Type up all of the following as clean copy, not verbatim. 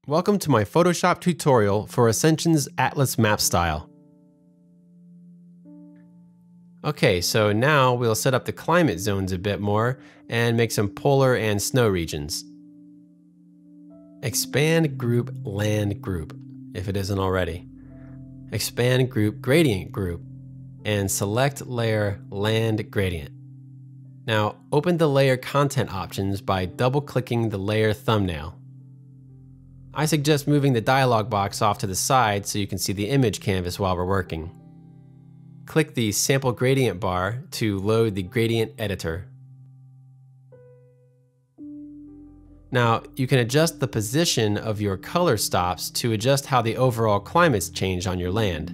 Welcome to my Photoshop tutorial for Ascension's Atlas map style. Okay, so now we'll set up the climate zones a bit more and make some polar and snow regions. Expand Group Land Group, if it isn't already. Expand Group Gradient Group, and select Layer Land Gradient. Now open the layer content options by double-clicking the layer thumbnail. I suggest moving the dialog box off to the side so you can see the image canvas while we're working. Click the sample gradient bar to load the gradient editor. Now you can adjust the position of your color stops to adjust how the overall climates change on your land.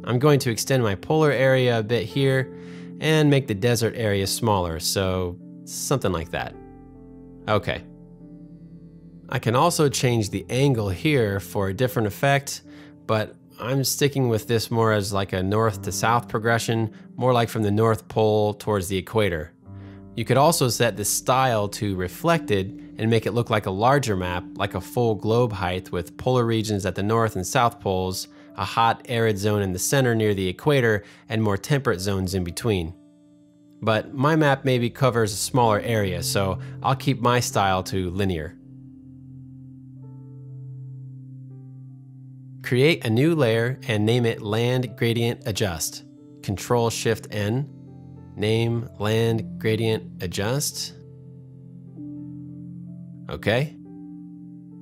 I'm going to extend my polar area a bit here and make the desert area smaller, so something like that. Okay. I can also change the angle here for a different effect, but I'm sticking with this more as like a north to south progression, more like from the North Pole towards the equator. You could also set the style to reflected and make it look like a larger map, like a full globe height with polar regions at the north and south poles, a hot arid zone in the center near the equator, and more temperate zones in between. But my map maybe covers a smaller area, so I'll keep my style to linear. Create a new layer and name it Land Gradient Adjust. Control-Shift-N. Name Land Gradient Adjust. Okay.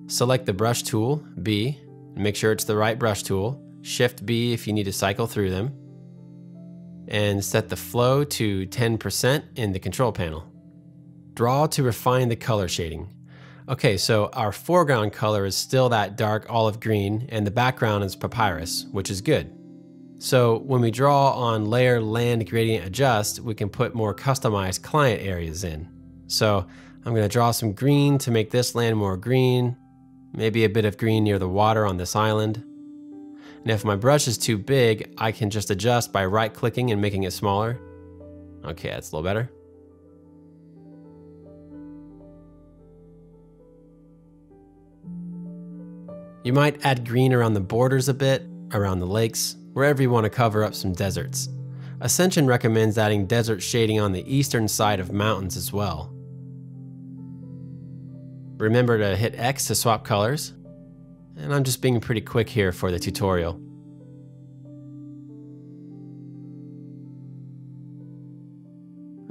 Select the brush tool, B. Make sure it's the right brush tool. Shift-B if you need to cycle through them. And set the flow to 10% in the control panel. Draw to refine the color shading. Okay, so our foreground color is still that dark olive green and the background is papyrus, which is good. So when we draw on Layer Land Gradient Adjust, we can put more customized client areas in. So I'm going to draw some green to make this land more green, maybe a bit of green near the water on this island. And if my brush is too big, I can just adjust by right-clicking and making it smaller. Okay, that's a little better. You might add green around the borders a bit, around the lakes, wherever you want to cover up some deserts. Ascension recommends adding desert shading on the eastern side of mountains as well. Remember to hit X to swap colors. And I'm just being pretty quick here for the tutorial.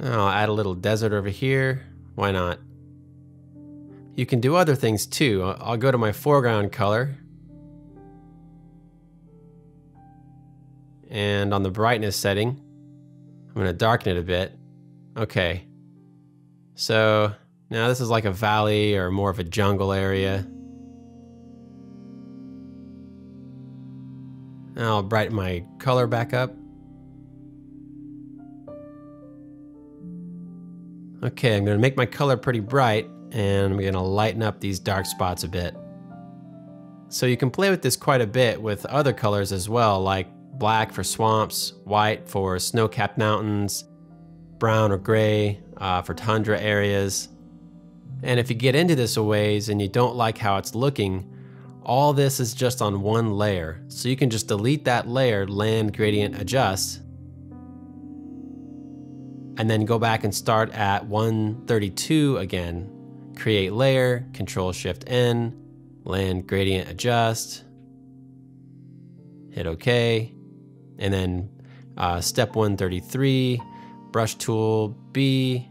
I'll add a little desert over here. Why not? You can do other things too. I'll go to my foreground color. And on the brightness setting, I'm going to darken it a bit. Okay. So now this is like a valley or more of a jungle area. Now I'll brighten my color back up. Okay, I'm going to make my color pretty bright. And I'm going to lighten up these dark spots a bit. So you can play with this quite a bit with other colors as well, like black for swamps, white for snow-capped mountains, brown or gray for tundra areas. And if you get into this a ways and you don't like how it's looking, all this is just on one layer. So you can just delete that layer, Land Gradient Adjust, and then go back and start at 132 again. Create layer, Control-Shift-N, Land Gradient Adjust, hit OK, and then step 133, brush tool B,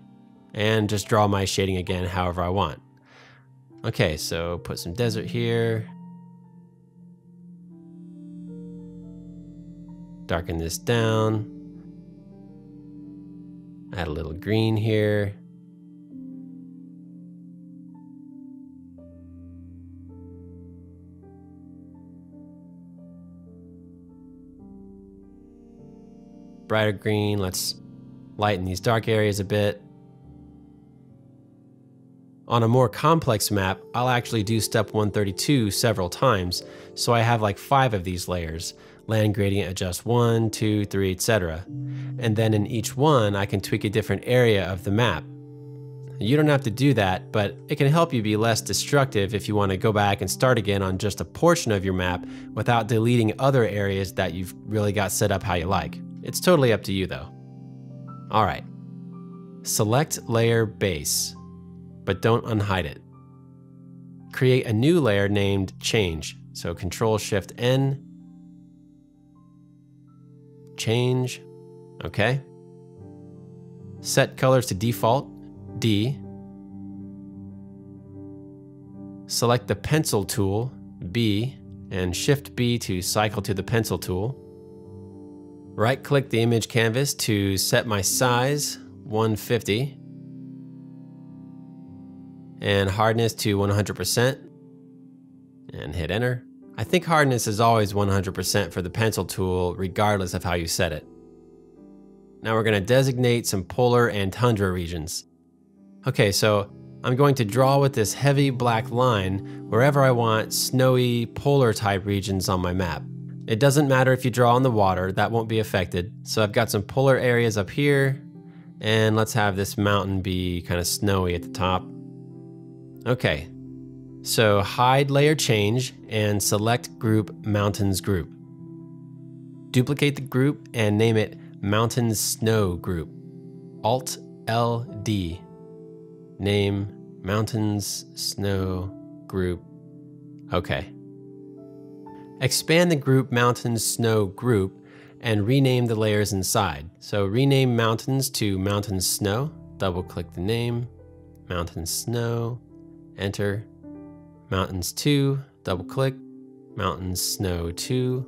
and just draw my shading again however I want. Okay, so put some desert here, darken this down, add a little green here. Brighter green, let's lighten these dark areas a bit. On a more complex map, I'll actually do step 132 several times, so I have like 5 of these layers. Land Gradient Adjust 1, 2, 3, etc. And then in each one, I can tweak a different area of the map. You don't have to do that, but it can help you be less destructive if you want to go back and start again on just a portion of your map without deleting other areas that you've really got set up how you like. It's totally up to you though. All right, select layer base, but don't unhide it. Create a new layer named change. So Control-Shift-N, change, okay. Set colors to default, D. Select the pencil tool, B, and Shift B to cycle to the pencil tool. Right-click the image canvas to set my size, 150, and hardness to 100%, and hit enter. I think hardness is always 100% for the pencil tool, regardless of how you set it. Now we're going to designate some polar and tundra regions. Okay, so I'm going to draw with this heavy black line wherever I want snowy polar type regions on my map. It doesn't matter if you draw on the water, that won't be affected. So I've got some polar areas up here, and let's have this mountain be kind of snowy at the top. Okay, so hide layer change and select group mountains group. Duplicate the group and name it Mountains Snow Group. Alt L D. Name Mountains Snow Group. Okay. Expand the group Mountains Snow Group and rename the layers inside. So rename Mountains to Mountains Snow. Double click the name. Mountains Snow. Enter. Mountains 2. Double click. Mountains Snow 2.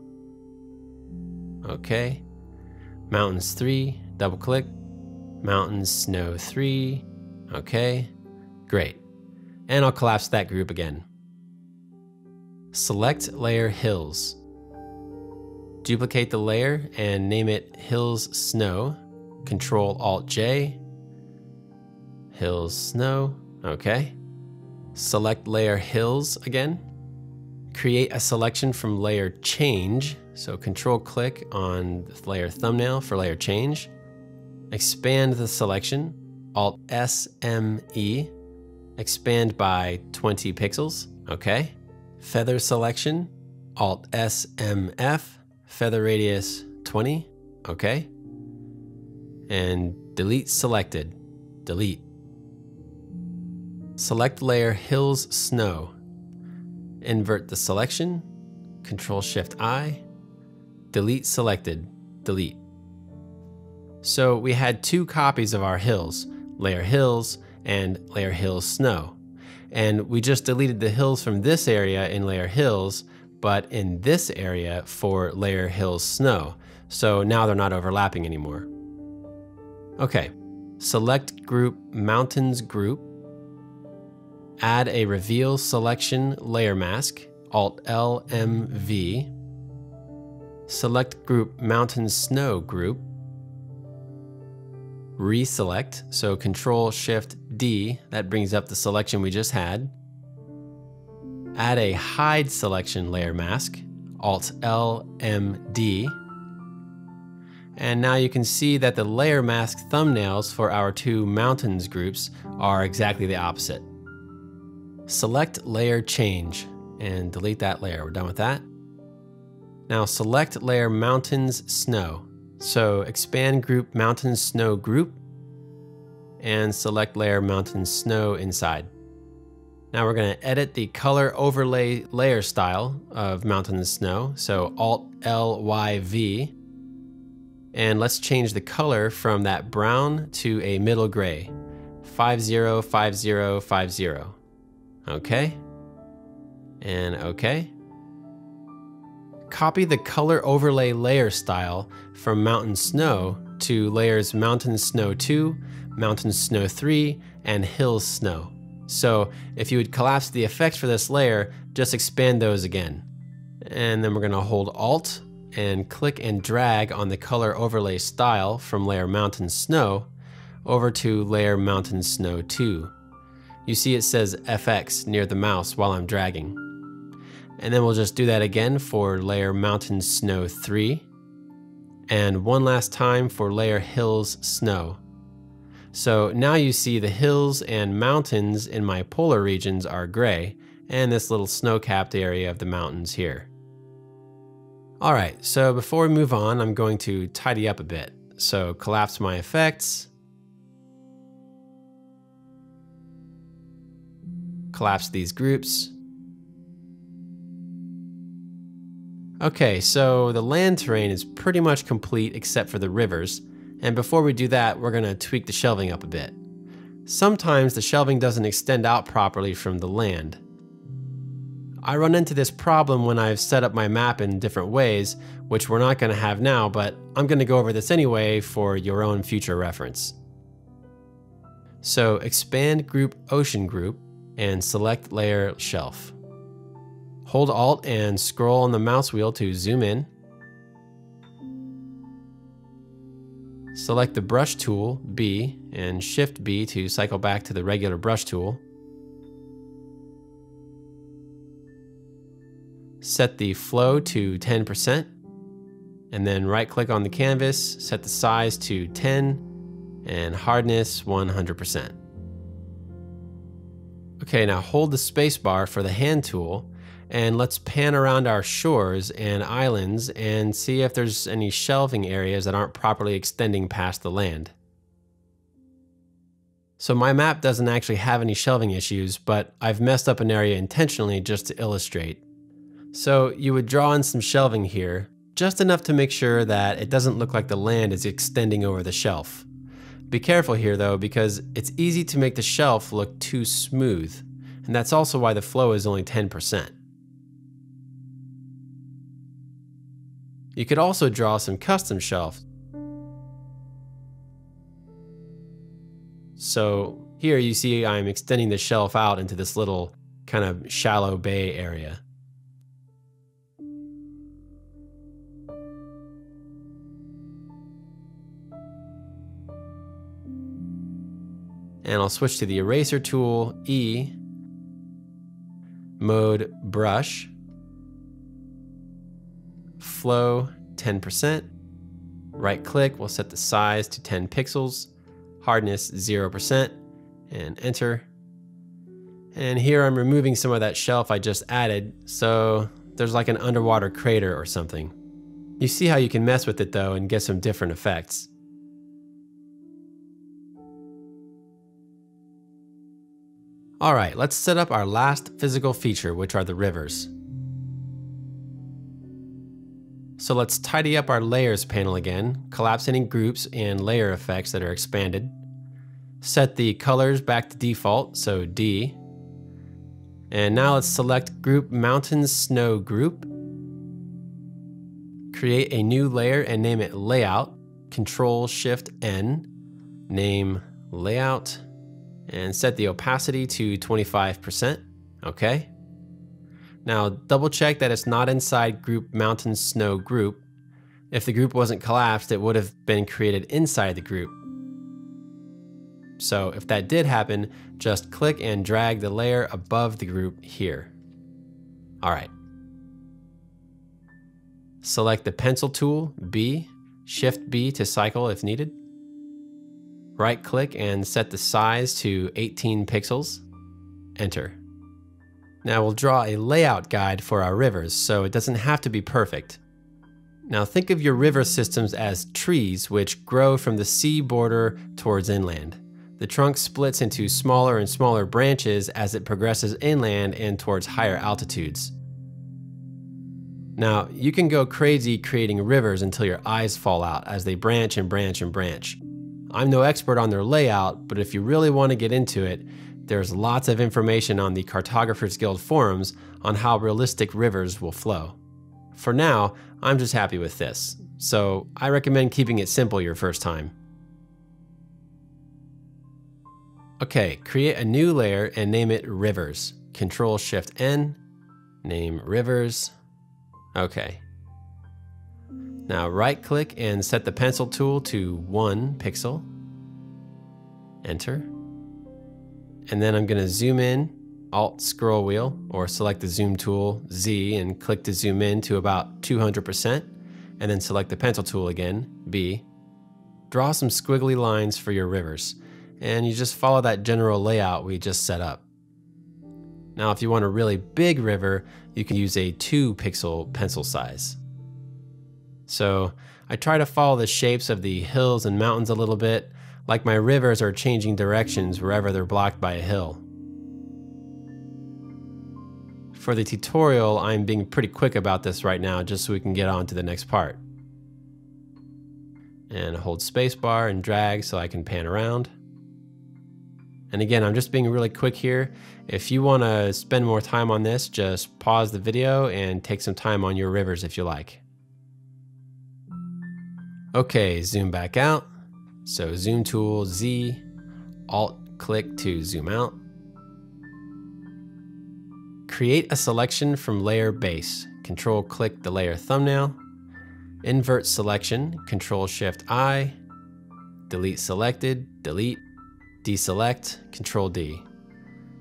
Okay. Mountains 3, double click. Mountains Snow 3, okay, great. And I'll collapse that group again. Select layer Hills. Duplicate the layer and name it Hills Snow. Control-Alt-J. Hills Snow, okay. Select layer Hills again. Create a selection from layer Change. So Control-click on the layer thumbnail for layer change. Expand the selection, Alt-S-M-E. Expand by 20 pixels, okay. Feather selection, Alt-S-M-F. Feather radius 20, okay. And delete selected, delete. Select layer Hills Snow. Invert the selection, Control-Shift-I. Delete selected, delete. So we had two copies of our hills, layer Hills and layer Hills Snow. And we just deleted the hills from this area in layer Hills, but in this area for layer Hills Snow. So now they're not overlapping anymore. Okay, select group Mountains Group. Add a reveal selection layer mask, Alt-L-M-V. Select group Mountains Snow Group. Reselect, so Control-Shift-D, that brings up the selection we just had. Add a hide selection layer mask, Alt-L-M-D. And now you can see that the layer mask thumbnails for our two mountains groups are exactly the opposite. Select layer change and delete that layer. We're done with that. Now select layer Mountains Snow. So expand group Mountains Snow Group and select layer Mountains Snow inside. Now we're going to edit the color overlay layer style of Mountains Snow. So Alt-L-Y-V. And let's change the color from that brown to a middle gray. 505050. Okay. And okay. Copy the color overlay layer style from Mountain Snow to layers Mountain Snow 2, Mountain Snow 3, and Hills Snow. So if you would collapse the effects for this layer, just expand those again. And then we're going to hold Alt and click and drag on the color overlay style from layer Mountain Snow over to layer Mountain Snow 2. You see it says FX near the mouse while I'm dragging. And then we'll just do that again for layer Mountain Snow 3. And one last time for layer Hills Snow. So now you see the hills and mountains in my polar regions are gray, and this little snow-capped area of the mountains here. All right, so before we move on, I'm going to tidy up a bit. So collapse my effects, collapse these groups. Okay, so the land terrain is pretty much complete except for the rivers, and before we do that, we're gonna tweak the shelving up a bit. Sometimes the shelving doesn't extend out properly from the land. I run into this problem when I've set up my map in different ways, which we're not gonna have now, but I'm gonna go over this anyway for your own future reference. So expand Group Ocean Group and select Layer Shelf. Hold Alt and scroll on the mouse wheel to zoom in. Select the Brush tool, B, and Shift B to cycle back to the regular brush tool. Set the flow to 10%, and then right-click on the canvas, set the size to 10, and hardness 100%. Okay, now hold the spacebar for the hand tool, and let's pan around our shores and islands and see if there's any shelving areas that aren't properly extending past the land. So my map doesn't actually have any shelving issues, but I've messed up an area intentionally just to illustrate. So you would draw in some shelving here, just enough to make sure that it doesn't look like the land is extending over the shelf. Be careful here though, because it's easy to make the shelf look too smooth, and that's also why the flow is only 10%. You could also draw some custom shelves. So here you see I'm extending the shelf out into this little kind of shallow bay area. And I'll switch to the eraser tool, E, mode brush, flow 10%, right click, we'll set the size to 10 pixels, hardness 0%, and enter. And here I'm removing some of that shelf I just added, so there's like an underwater crater or something. You see how you can mess with it though and get some different effects. All right, let's set up our last physical feature, which are the rivers. So let's tidy up our layers panel again, collapse any groups and layer effects that are expanded. Set the colors back to default, so D. And now let's select Group Mountains Snow Group. Create a new layer and name it Layout. Control Shift N. Name Layout. And set the opacity to 25%. Okay. Now double check that it's not inside Group Mountain Snow Group. If the group wasn't collapsed, it would have been created inside the group. So if that did happen, just click and drag the layer above the group here. All right. Select the pencil tool, B, Shift B to cycle if needed. Right click and set the size to 18 pixels. Enter. Now we'll draw a layout guide for our rivers, so it doesn't have to be perfect. Now think of your river systems as trees which grow from the sea border towards inland. The trunk splits into smaller and smaller branches as it progresses inland and towards higher altitudes. Now you can go crazy creating rivers until your eyes fall out as they branch and branch and branch. I'm no expert on their layout, but if you really want to get into it, there's lots of information on the Cartographers Guild forums on how realistic rivers will flow. For now, I'm just happy with this, so I recommend keeping it simple your first time. Okay, create a new layer and name it Rivers. Control Shift N, name Rivers. Okay. Now right click and set the pencil tool to 1 pixel. Enter. And then I'm going to zoom in, Alt scroll wheel, or select the zoom tool, Z, and click to zoom in to about 200%, and then select the pencil tool again, B. Draw some squiggly lines for your rivers. and you just follow that general layout we just set up. Now, if you want a really big river, you can use a 2-pixel pencil size. So I try to follow the shapes of the hills and mountains a little bit, like my rivers are changing directions wherever they're blocked by a hill. For the tutorial, I'm being pretty quick about this right now just so we can get on to the next part. And hold spacebar and drag so I can pan around. And again, I'm just being really quick here. If you want to spend more time on this, just pause the video and take some time on your rivers if you like. Okay, zoom back out. So zoom tool Z, Alt click to zoom out. Create a selection from layer base. Control click the layer thumbnail. Invert selection, Control Shift I. Delete selected, delete. Deselect, Control D.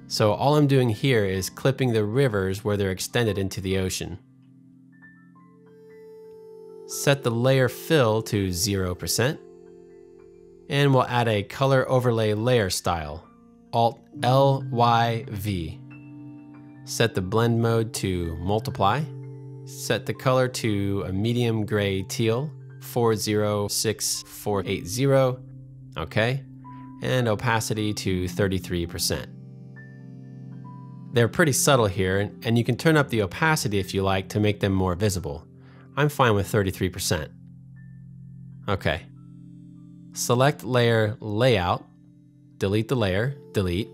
So all I'm doing here is clipping the rivers where they're extended into the ocean. Set the layer fill to 0%. And we'll add a color overlay layer style, Alt L Y V. Set the blend mode to multiply. Set the color to a medium gray teal, 406480. Okay. And opacity to 33%. They're pretty subtle here, and you can turn up the opacity if you like to make them more visible. I'm fine with 33%. Okay. Select layer layout, delete the layer, delete.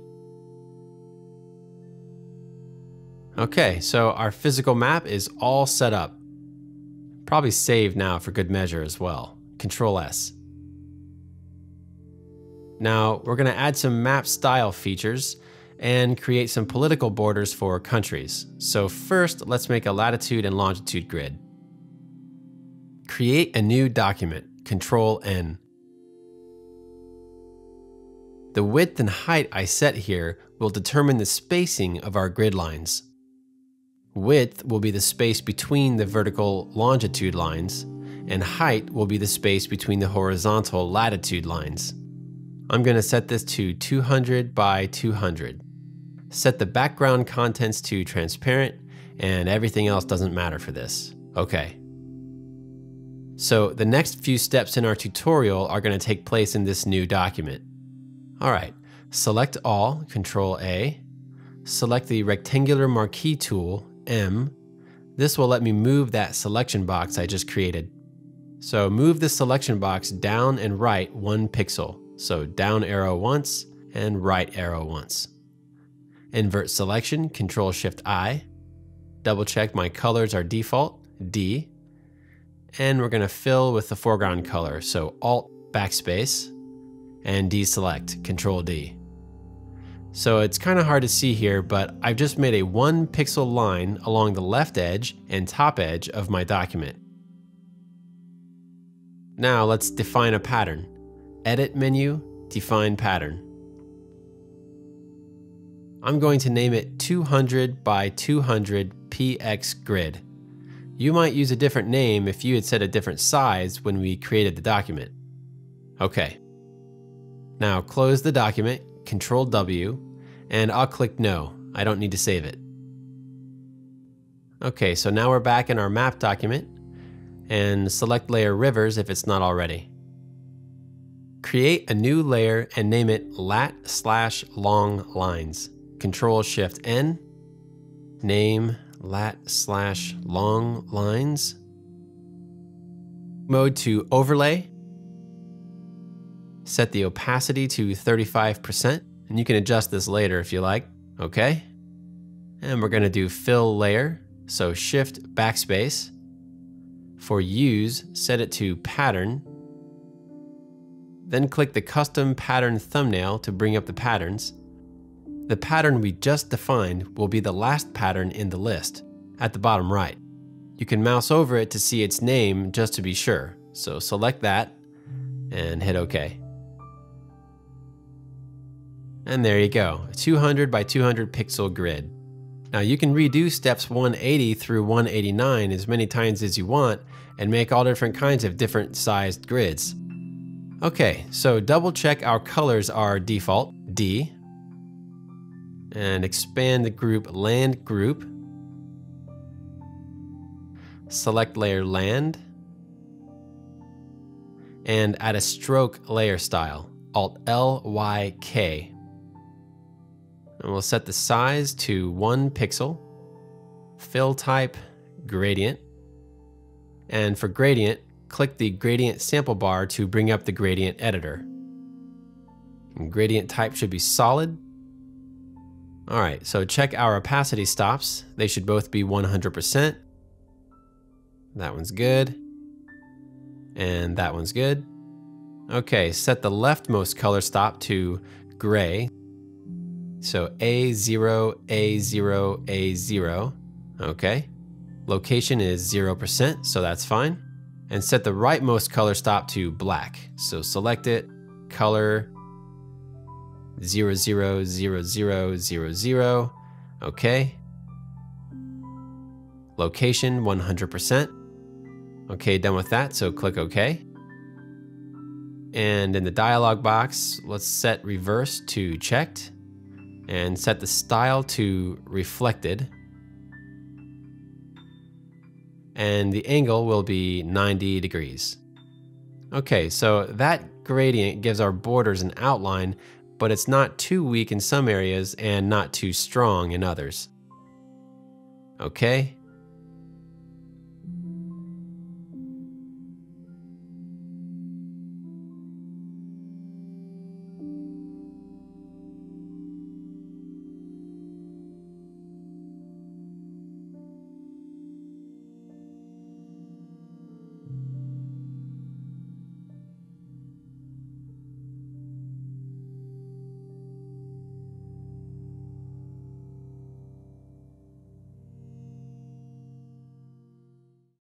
Okay, so our physical map is all set up. Probably saved now for good measure as well. Control S. Now we're going to add some map style features and create some political borders for countries. So first, let's make a latitude and longitude grid. Create a new document, Control N. The width and height I set here will determine the spacing of our grid lines. Width will be the space between the vertical longitude lines, and height will be the space between the horizontal latitude lines. I'm going to set this to 200 by 200. Set the background contents to transparent, and everything else doesn't matter for this. Okay. So the next few steps in our tutorial are going to take place in this new document. Alright, select all, Control A. Select the rectangular marquee tool, M. This will let me move that selection box I just created. So move the selection box down and right 1 pixel. So down arrow once and right arrow once. Invert selection, Control Shift I. Double check my colors are default, D. And we're going to fill with the foreground color, so Alt backspace and deselect, Control D. So it's kind of hard to see here, but I've just made a 1 pixel line along the left edge and top edge of my document. Now let's define a pattern. Edit menu, define pattern. I'm going to name it 200 by 200 PX grid. You might use a different name if you had set a different size when we created the document. Okay. Now close the document, Control W, and I'll click No. I don't need to save it. Okay, so now we're back in our map document, and select layer rivers if it's not already. Create a new layer and name it lat/long lines. Control Shift N. Name lat/long lines. Mode to overlay. Set the opacity to 35%, and you can adjust this later if you like. Okay. And we're going to do fill layer, so Shift backspace. For use, set it to pattern. Then click the custom pattern thumbnail to bring up the patterns. The pattern we just defined will be the last pattern in the list, at the bottom right. You can mouse over it to see its name just to be sure, so select that and hit OK. And there you go, a 200 by 200 pixel grid. Now you can redo steps 180 through 189 as many times as you want and make all different kinds of different sized grids. Okay, so double check our colors are default, D, and expand the group Land Group. Select Layer Land, and add a stroke layer style, Alt-L-Y-K. And we'll set the size to 1 pixel, fill type, gradient, and for gradient, click the gradient sample bar to bring up the gradient editor. And gradient type should be solid. All right, so check our opacity stops. They should both be 100%. That one's good. And that one's good. Okay, set the leftmost color stop to gray. So A0, A0, A0. Okay. Location is 0%, so that's fine. And set the rightmost color stop to black. So select it, color 000000. Okay. Location 100%. Okay, done with that, so click OK. And in the dialog box, let's set reverse to checked and set the style to reflected. And the angle will be 90 degrees. Okay, so that gradient gives our borders an outline, but it's not too weak in some areas and not too strong in others. Okay,